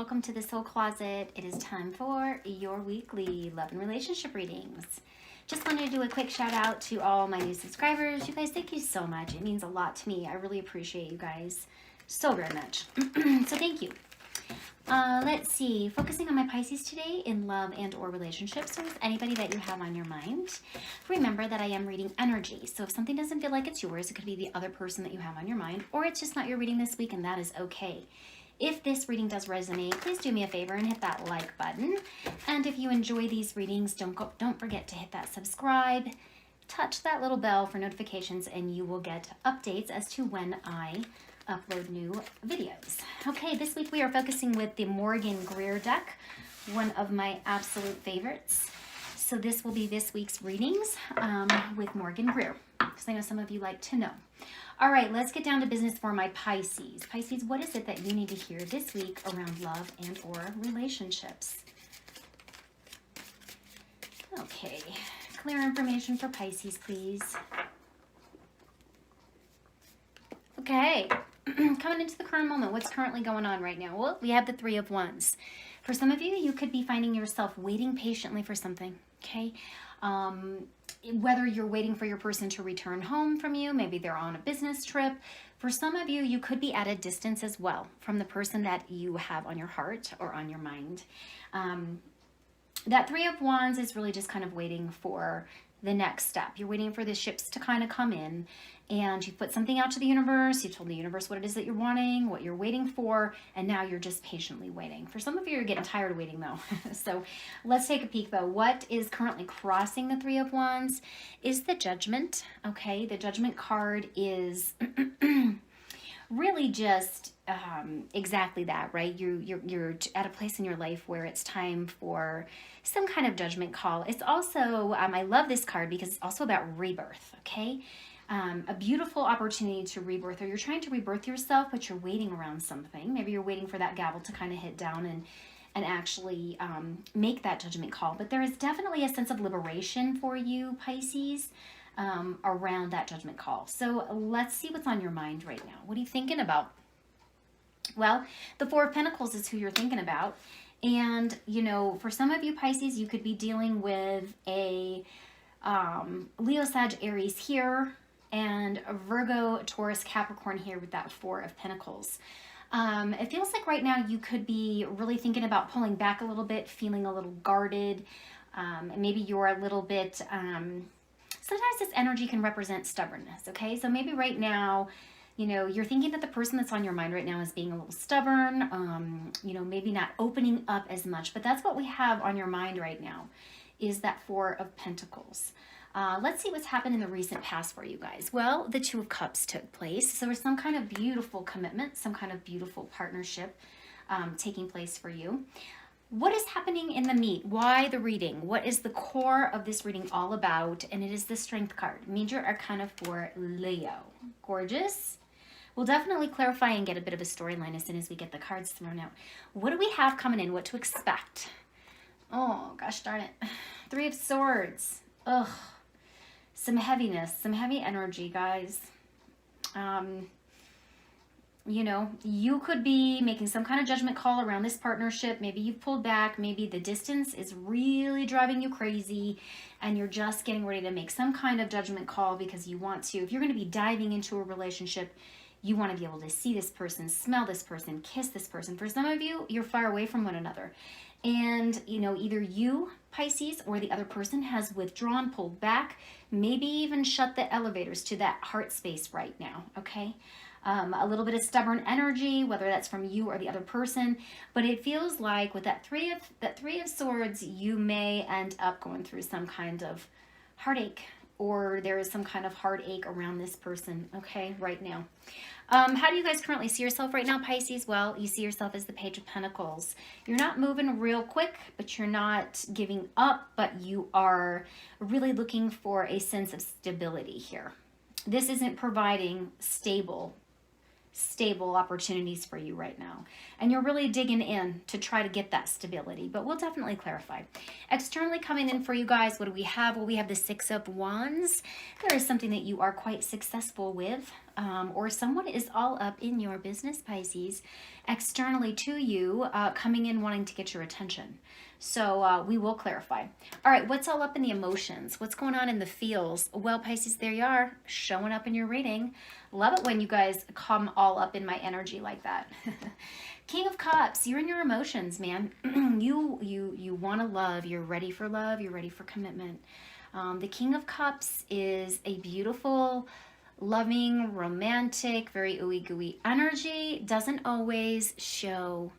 welcome to the Soul Closet. It is time for your weekly love and relationship readings. Just wanted to do a quick shout out to all my new subscribers. You guys, thank you so much. It means a lot to me. I really appreciate you guys so very much. So thank you. Let's see, focusing on my Pisces today in love and or relationships. So with anybody that you have on your mind, remember that I am reading energy. So if something doesn't feel like it's yours, it could be the other person that you have on your mind, or it's just not your reading this week, and that is okay. If this reading does resonate, please do me a favor and hit that like button. And if you enjoy these readings, don't forget to hit that subscribe, touch that little bell for notifications, and you will get updates as to when I upload new videos. Okay, this week we are focusing with the Morgan Greer deck, one of my absolute favorites. So this will be this week's readings with Morgan Greer, because I know some of you like to know. All right, let's get down to business for my Pisces. Pisces, what is it that you need to hear this week around love and or relationships? Okay, clear information for Pisces, please. Okay. Coming into the current moment, what's currently going on right now? Well, we have the Three of Wands. For some of you, you could be finding yourself waiting patiently for something, okay? Whether you're waiting for your person to return home from you, maybe they're on a business trip. For some of you, you could be at a distance as well from the person that you have on your heart or on your mind. That Three of Wands is really just kind of waiting for the next step. You're waiting for the ships to kind of come in, and you put something out to the universe. You told the universe what it is that you're wanting, what you're waiting for, and now you're just patiently waiting. For some of you, you're getting tired of waiting though. So let's take a peek though. What is currently crossing the Three of Wands is the Judgment. Okay, the Judgment card is really just exactly that, right? You're at a place in your life where it's time for some kind of judgment call. It's also, I love this card because it's also about rebirth, okay? A beautiful opportunity to rebirth, or you're trying to rebirth yourself, but you're waiting around something. Maybe you're waiting for that gavel to kind of hit down and actually make that judgment call. But there is definitely a sense of liberation for you, Pisces, around that judgment call. So let's see what's on your mind right now. What are you thinking about? Well, the Four of Pentacles is who you're thinking about. And, you know, for some of you Pisces, you could be dealing with a Leo, Sag, Aries here, and a Virgo, Taurus, Capricorn here with that Four of Pentacles. It feels like right now you could be really thinking about pulling back a little bit, feeling a little guarded. And maybe you're a little bit... sometimes this energy can represent stubbornness, okay? So maybe right now, you know, you're thinking that the person that's on your mind right now is being a little stubborn, you know, maybe not opening up as much, but that's what we have on your mind right now, is that Four of Pentacles. Let's see what's happened in the recent past for you guys. Well, the Two of Cups took place. So there was some kind of beautiful commitment, some kind of beautiful partnership taking place for you. What is happening in the meat? Why the reading? What is the core of this reading all about? And it is the Strength card, Major Arcana for Leo. Gorgeous. We'll definitely clarify and get a bit of a storyline as soon as we get the cards thrown out. What do we have coming in? What to expect? Oh, gosh darn it. Three of Swords. Ugh. Some heaviness, some heavy energy, guys. You know, you could be making some kind of judgment call around this partnership. Maybe you've pulled back. Maybe the distance is really driving you crazy and you're just getting ready to make some kind of judgment call because you want to. If you're going to be diving into a relationship, you want to be able to see this person, smell this person, kiss this person. For some of you, you're far away from one another. And, you know, either you, Pisces, or the other person has withdrawn, pulled back, maybe even shut the elevators to that heart space right now, okay? A little bit of stubborn energy, whether that's from you or the other person, but it feels like with that three of Swords, you may end up going through some kind of heartache, or there is some kind of heartache around this person, okay, right now. How do you guys currently see yourself right now, Pisces? Well, you see yourself as the Page of Pentacles. You're not moving real quick, but you're not giving up, but you are really looking for a sense of stability here. This isn't providing stable stable opportunities for you right now. And you're really digging in to try to get that stability, but we'll definitely clarify. Externally coming in for you guys, what do we have? Well, we have the Six of Wands. There is something that you are quite successful with, or someone is all up in your business, Pisces, externally to you, coming in wanting to get your attention. So we will clarify. All right, what's all up in the emotions? What's going on in the feels? Well, Pisces, there you are, showing up in your reading. Love it when you guys come all up in my energy like that. King of Cups, you're in your emotions, man. you want to love. You're ready for love. You're ready for commitment. The King of Cups is a beautiful, loving, romantic, very ooey gooey energy. Doesn't always show.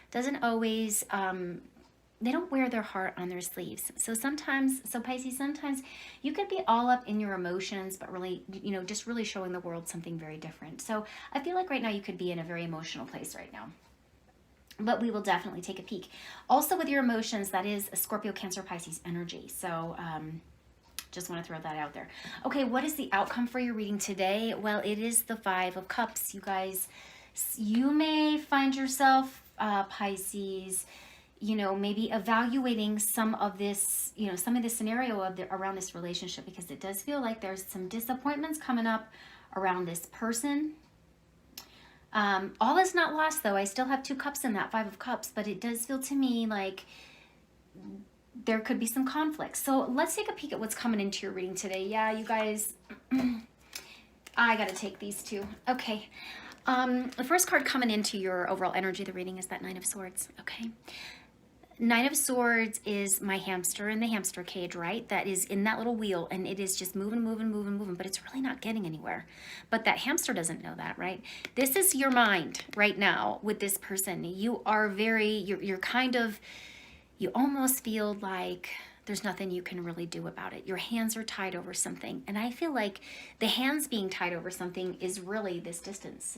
Doesn't always. They don't wear their heart on their sleeves. So sometimes, Pisces, sometimes you could be all up in your emotions, but really, just really showing the world something very different. So I feel like right now you could be in a very emotional place right now. But we will definitely take a peek. Also with your emotions, that is a Scorpio, Cancer, Pisces energy. So just want to throw that out there. Okay, what is the outcome for your reading today? Well, it is the Five of Cups. You guys, you may find yourself, Pisces, maybe evaluating some of this, some of the scenario around this relationship, because it does feel like there's some disappointments coming up around this person. All is not lost, though. I still have 2 cups in that Five of Cups, but it does feel to me like there could be some conflict. So let's take a peek at what's coming into your reading today. Yeah, you guys, I got to take these 2. Okay. The first card coming into your overall energy of the reading is that Nine of Swords. Okay. Nine of Swords is my hamster in the hamster cage, right? That is in that little wheel, and it is just moving, but it's really not getting anywhere. But that hamster doesn't know that, right? This is your mind right now with this person. You are you're kind of, you almost feel like there's nothing you can really do about it. Your hands are tied over something. And I feel like the hands being tied over something is really this distance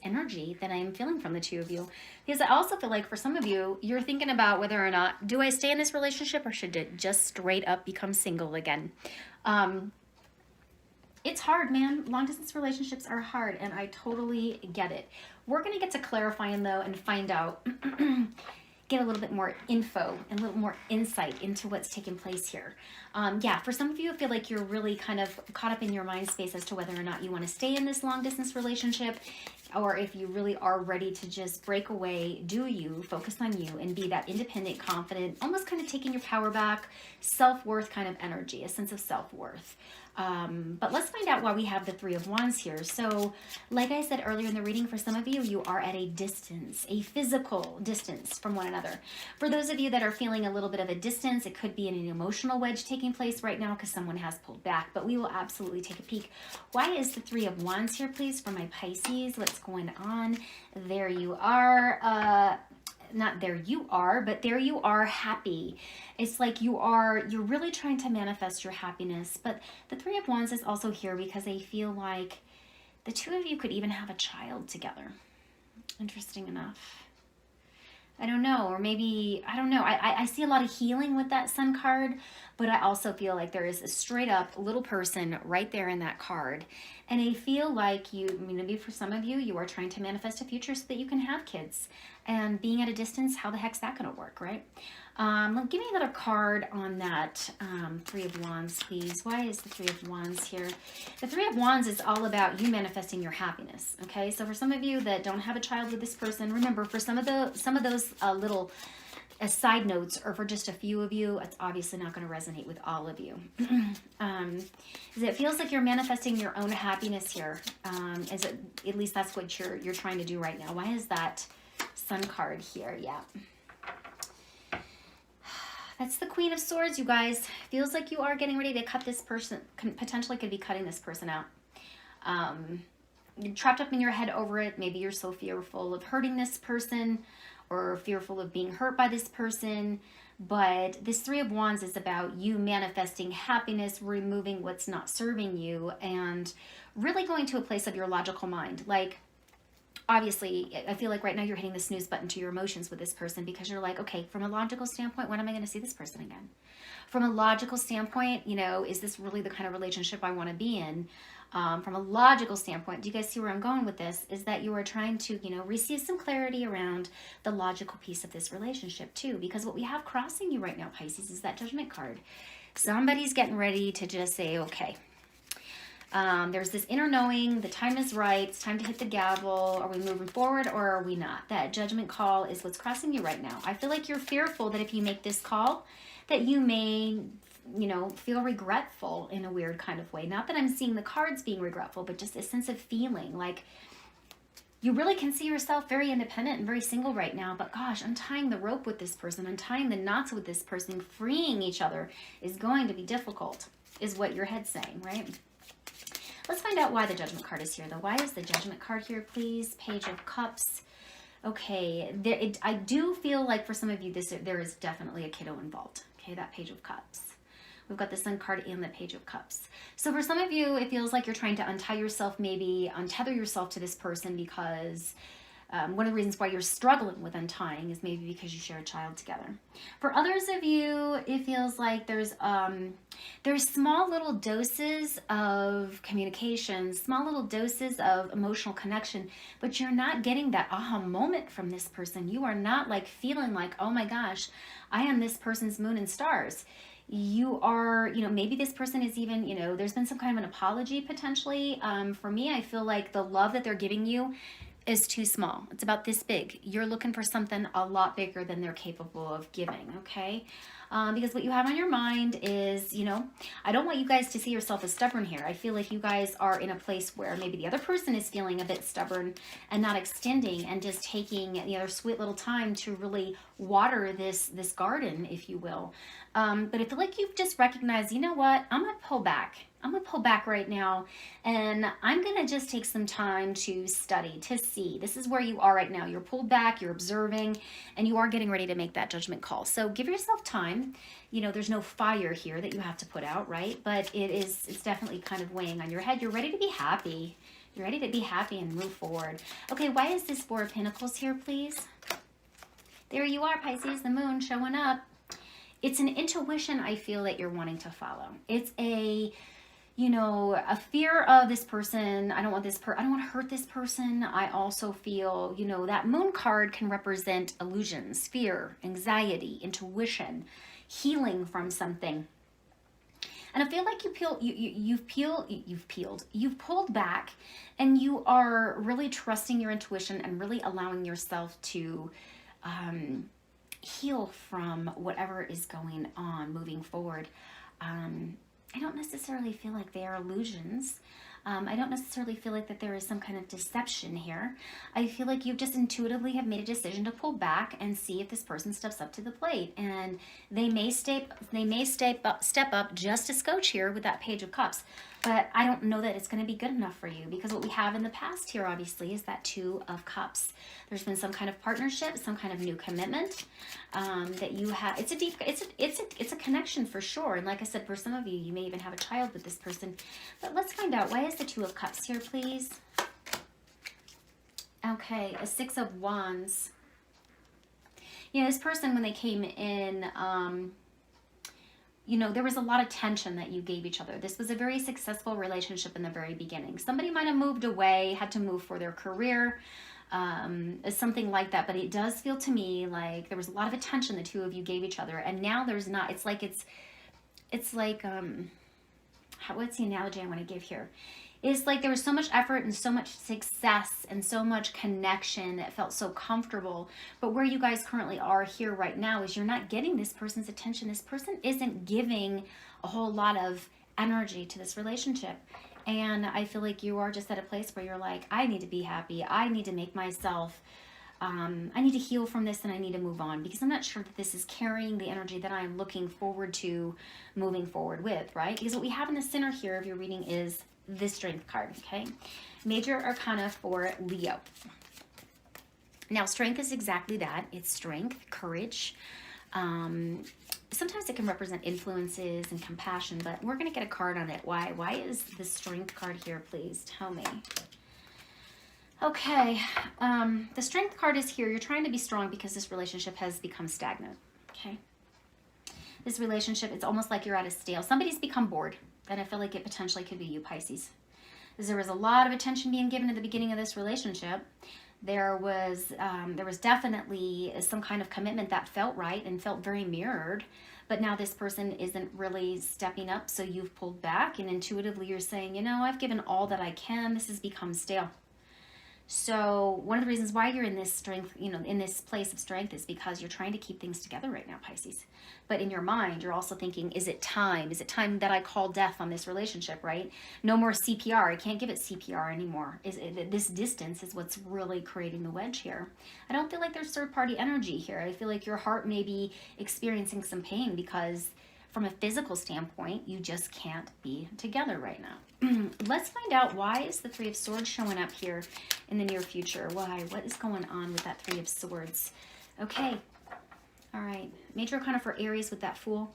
energy that I am feeling from the 2 of you. Because I also feel like for some of you, you're thinking about whether or not, do I stay in this relationship or should it just straight up become single again? It's hard, man. Long distance relationships are hard, and I totally get it. We're going to get to clarifying though and find out get a little bit more info and a little more insight into what's taking place here. Yeah, for some of you, I feel like you're really kind of caught up in your mind space as to whether or not you want to stay in this long distance relationship, or if you really are ready to just break away, do you, focus on you, and be that independent, confident, almost kind of taking your power back, self-worth kind of energy, a sense of self-worth. But let's find out why we have the Three of Wands here. So like I said earlier in the reading, for some of you, you are at a distance, a physical distance from one another. For those of you that are feeling a little bit of a distance, it could be an emotional wedge taking place right now because someone has pulled back, but we will absolutely take a peek. Why is the Three of Wands here, please, for my Pisces? What's going on? There you are. Not there you are, but there you are, happy. It's like you're really trying to manifest your happiness. But the Three of Wands is also here because I feel like the 2 of you could even have a child together. Interesting enough. I don't know, or maybe, I don't know. I see a lot of healing with that Sun card, but I also feel like there is a straight up little person right there in that card. And I feel like maybe for some of you, you are trying to manifest a future so that you can have kids. And being at a distance, how the heck's that going to work, right? Give me another card on that Three of Wands, please. Why is the Three of Wands here? The Three of Wands is all about you manifesting your happiness, okay? So for some of you that don't have a child with this person, remember, for some of those little side notes, or for just a few of you, it's obviously not going to resonate with all of you. It feels like you're manifesting your own happiness here. At least that's what you're trying to do right now. Why is that Sun card here? Yeah. That's the Queen of Swords, you guys. Feels like you are getting ready to cut this person, potentially could be cutting this person out. You're trapped up in your head over it. Maybe you're so fearful of hurting this person or fearful of being hurt by this person. But this Three of Wands is about you manifesting happiness, removing what's not serving you, and really going to a place of your logical mind. Like, obviously, I feel like right now you're hitting the snooze button to your emotions with this person because you're like, okay, from a logical standpoint, when am I going to see this person again? From a logical standpoint, you know, is this really the kind of relationship I want to be in? From a logical standpoint, do you guys see where I'm going with this? Is that you are trying to, you know, receive some clarity around the logical piece of this relationship too. Because what we have crossing you right now, Pisces, is that Judgment card. Somebody's getting ready to just say, okay, there's this inner knowing, the time is right, it's time to hit the gavel. Are we moving forward or are we not? That Judgment call is what's crossing you right now. I feel like you're fearful that if you make this call, that you may, you know, feel regretful in a weird kind of way. Not that I'm seeing the cards being regretful, but just a sense of feeling like you really can see yourself very independent and very single right now. But gosh, untying the rope with this person, untying the knots with this person, freeing each other is going to be difficult, is what your head's saying, right? Let's find out why the Judgment card is here, though. Why is the Judgment card here, please? Page of Cups. Okay, I do feel like for some of you, there is definitely a kiddo involved. Okay, that Page of Cups. We've got the Sun card and the Page of Cups. So for some of you, it feels like you're trying to untie yourself, maybe untether yourself to this person because one of the reasons why you're struggling with untying is maybe because you share a child together. For others of you, it feels like there's small little doses of communication, small little doses of emotional connection, but you're not getting that aha moment from this person. You are not like feeling like, oh my gosh, I am this person's moon and stars. You are, you know, maybe this person is even, you know, there's been some kind of an apology potentially. For me, I feel like the love that they're giving you is too small. It's about this big. You're looking for something a lot bigger than they're capable of giving, okay? Because what you have on your mind is, you know, I don't want you guys to see yourself as stubborn here. I feel like you guys are in a place where maybe the other person is feeling a bit stubborn and not extending and just taking, you know, sweet little time to really water this garden, if you will. But I feel like you've just recognized, you know what, I'm going to pull back. I'm going to pull back right now, and I'm going to just take some time to study, to see. This is where you are right now. You're pulled back, you're observing, and you are getting ready to make that judgment call. So give yourself time. You know, there's no fire here that you have to put out, right? But it's definitely kind of weighing on your head. You're ready to be happy. You're ready to be happy and move forward. Okay, why is this Four of Pentacles here, please? There you are, Pisces, the moon showing up. It's an intuition I feel that you're wanting to follow. It's a, you know, a fear of this person. I don't want I don't want to hurt this person. I also feel, you know, that moon card can represent illusions, fear, anxiety, intuition, healing from something. And I feel like you've pulled back, and you are really trusting your intuition and really allowing yourself to heal from whatever is going on moving forward. I don't necessarily feel like they are illusions. I don't necessarily feel like that there is some kind of deception here. I feel like you just intuitively have made a decision to pull back and see if this person steps up to the plate. And they may step up just a scotch here with that Page of Cups. But I don't know that it's going to be good enough for you, because what we have in the past here, obviously, is that Two of Cups. There's been some kind of partnership, some kind of new commitment that you have. It's a connection for sure. And like I said, for some of you, you may even have a child with this person. But let's find out, why is the Two of Cups here, please? Okay, a Six of Wands. You know, this person, when they came in, you know, there was a lot of tension that you gave each other. This was a very successful relationship in the very beginning. Somebody might have moved away, had to move for their career, something like that. But it does feel to me like there was a lot of attention the two of you gave each other. And now there's not. It's like, what's the analogy I want to give here? It's like there was so much effort and so much success and so much connection that felt so comfortable. But where you guys currently are here right now is you're not getting this person's attention. This person isn't giving a whole lot of energy to this relationship. And I feel like you are just at a place where you're like, I need to be happy. I need to make myself, I need to heal from this, and I need to move on, because I'm not sure that this is carrying the energy that I'm looking forward to moving forward with, right? Because what we have in the center here of your reading is the Strength card, okay? Major Arcana for Leo. Now, strength is exactly that. It's strength, courage. Sometimes it can represent influences and compassion, but we're going to get a card on it. Why? Why is the Strength card here, please? Tell me. Okay, the strength card is here. You're trying to be strong because this relationship has become stagnant, okay? This relationship, it's almost like you're at a stale. Somebody's become bored, and I feel like it potentially could be you, Pisces. There was a lot of attention being given at the beginning of this relationship. There was definitely some kind of commitment that felt right and felt very mirrored, but now this person isn't really stepping up, so you've pulled back, and intuitively you're saying, you know, I've given all that I can. This has become stale. So one of the reasons why you're in this strength, you know, in this place of strength is because you're trying to keep things together right now, Pisces. But in your mind, you're also thinking, is it time? Is it time that I call death on this relationship, right? No more CPR. I can't give it CPR anymore. This distance is what's really creating the wedge here. I don't feel like there's third-party energy here. I feel like your heart may be experiencing some pain because from a physical standpoint, you just can't be together right now. Let's find out, why is the Three of Swords showing up here in the near future? Why? What is going on with that Three of Swords? Okay. All right. Major Arcana for Aries with that Fool.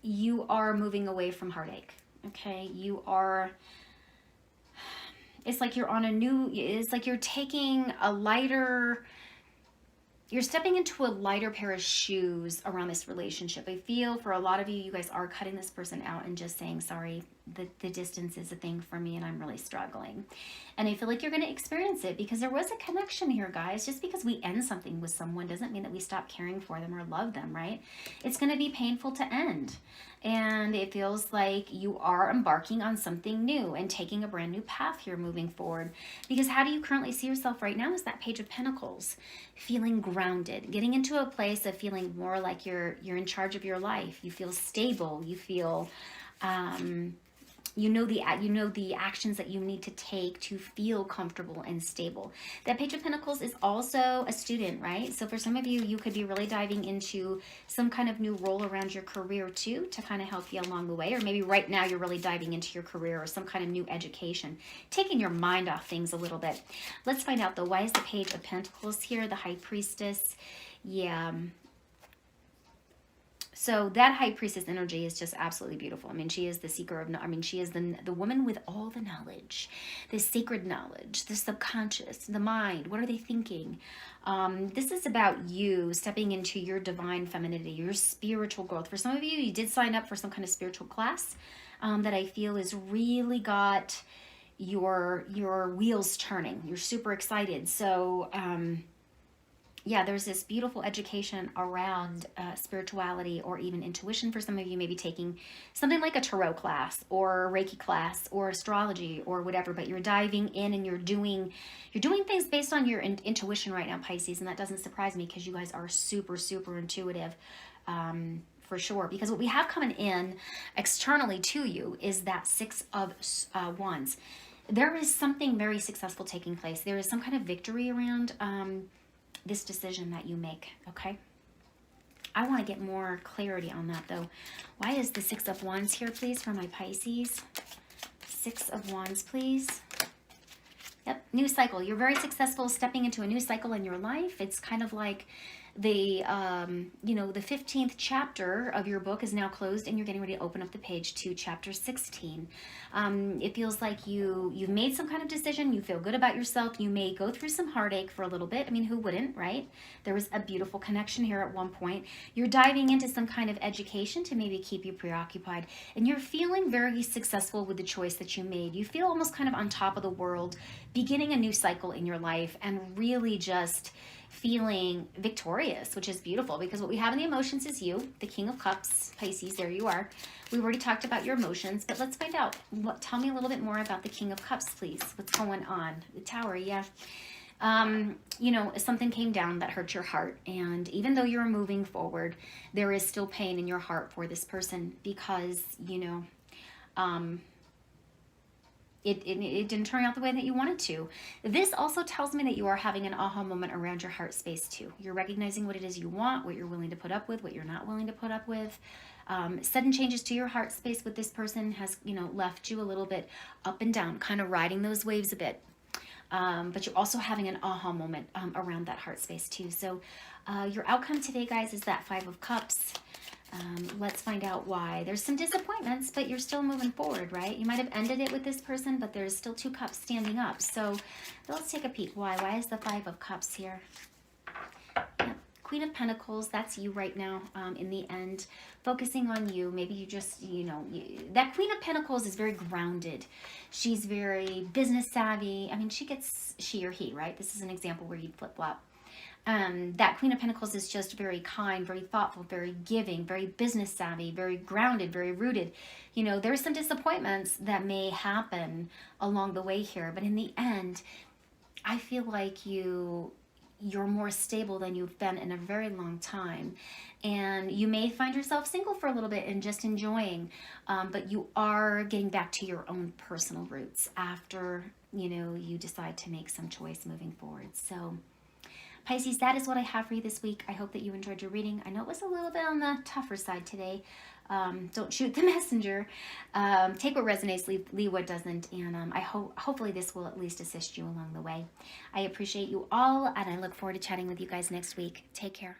You are moving away from heartache. Okay. You are... It's like you're on a new... It's like you're taking a lighter... You're stepping into a lighter pair of shoes around this relationship. I feel for a lot of you, you guys are cutting this person out and just saying, sorry, the distance is a thing for me and I'm really struggling. And I feel like you're going to experience it because there was a connection here, guys. Just because we end something with someone doesn't mean that we stop caring for them or love them, right? It's going to be painful to end. And it feels like you are embarking on something new and taking a brand new path here moving forward. Because how do you currently see yourself right now is that Page of Pentacles. Feeling grounded, getting into a place of feeling more like you're in charge of your life. You feel stable. You feel... you know the actions that you need to take to feel comfortable and stable. That Page of Pentacles is also a student, right? So for some of you, you could be really diving into some kind of new role around your career too, to kind of help you along the way. Or maybe right now you're really diving into your career or some kind of new education, taking your mind off things a little bit. Let's find out though, why is the Page of Pentacles here? The High Priestess. Yeah. So that High Priestess energy is just absolutely beautiful. I mean, she is the seeker of, she is the woman with all the knowledge, the sacred knowledge, the subconscious, the mind. What are they thinking? This is about you stepping into your divine femininity, your spiritual growth. For some of you, you did sign up for some kind of spiritual class that I feel has really got your wheels turning. You're super excited. So, yeah, there's this beautiful education around spirituality or even intuition. For some of you, maybe taking something like a tarot class or a Reiki class or astrology or whatever, but you're diving in and you're doing things based on your intuition right now, Pisces, and that doesn't surprise me because you guys are super, super intuitive. For sure, because what we have coming in externally to you is that Six of Wands. There is something very successful taking place. There is some kind of victory around this decision that you make, okay? I want to get more clarity on that though. Why is the Six of Wands here, please, for my Pisces? Six of Wands, please. Yep, new cycle. You're very successful stepping into a new cycle in your life. It's kind of like the, the 15th chapter of your book is now closed and you're getting ready to open up the page to chapter 16. It feels like you've made some kind of decision. You feel good about yourself. You may go through some heartache for a little bit. I mean, who wouldn't, right? There was a beautiful connection here at one point. You're diving into some kind of education to maybe keep you preoccupied. And you're feeling very successful with the choice that you made. You feel almost kind of on top of the world, beginning a new cycle in your life and really just feeling victorious, which is beautiful because what we have in the emotions is you, the King of Cups, Pisces, there you are. We've already talked about your emotions, but let's find out. Tell me a little bit more about the King of Cups, please. What's going on? The Tower, yeah. Something came down that hurt your heart, and even though you're moving forward, there is still pain in your heart for this person because, it didn't turn out the way that you wanted to. This also tells me that you are having an aha moment around your heart space too. You're recognizing what it is you want, what you're willing to put up with, what you're not willing to put up with. Sudden changes to your heart space with this person has, left you a little bit up and down, kind of riding those waves a bit. But you're also having an aha moment around that heart space too. So your outcome today, guys, is that Five of Cups. Let's find out why. There's some disappointments, but you're still moving forward, right? You might have ended it with this person, but there's still 2 cups standing up. So let's take a peek. Why? Why is the 5 of cups here? Yeah. Queen of Pentacles, that's you right now, in the end, focusing on you. Maybe you just, that Queen of Pentacles is very grounded. She's very business savvy. I mean, she or he, right? This is an example where you'd flip-flop. That Queen of Pentacles is just very kind, very thoughtful, very giving, very business savvy, very grounded, very rooted. There's some disappointments that may happen along the way here, but in the end, I feel like you're more stable than you've been in a very long time. And you may find yourself single for a little bit and just enjoying, but you are getting back to your own personal roots after, you decide to make some choice moving forward. So Pisces, that is what I have for you this week. I hope that you enjoyed your reading. I know it was a little bit on the tougher side today. Don't shoot the messenger. Take what resonates, leave what doesn't, and hopefully this will at least assist you along the way. I appreciate you all, and I look forward to chatting with you guys next week. Take care.